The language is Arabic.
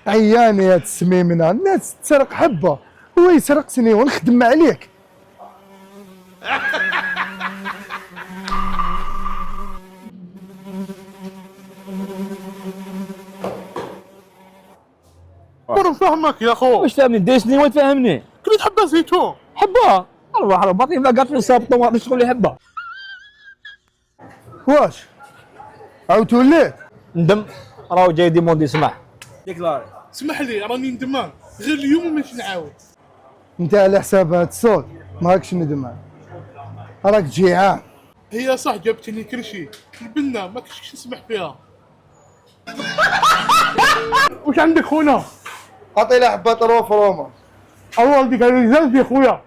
عياني يا السميمنه، الناس تسرق حبه، هو يسرقني ونخدم عليك. وانا فاهمك يا اخو. واش فاهمني؟ داير سنين وين تفهمني؟ كنت حبه زيتون. حبه الله باقي ما قالت لي صابطه ما تقول لي حبه. واش عاود توليت؟ ندم راهو جاي ديموندي سمح ديكلاري. اسمح لي راني ندمان غير اليوم وماشي نعاود. انت على حساب هاد الصوت ما راكش ندمان، راك جيعان. هي صح جابتني كل شيء، البنه ما كنتش نسمح فيها. وش عندك خونا؟ عطي له حبه روف روما. الله يديك على الزاز يا خويا.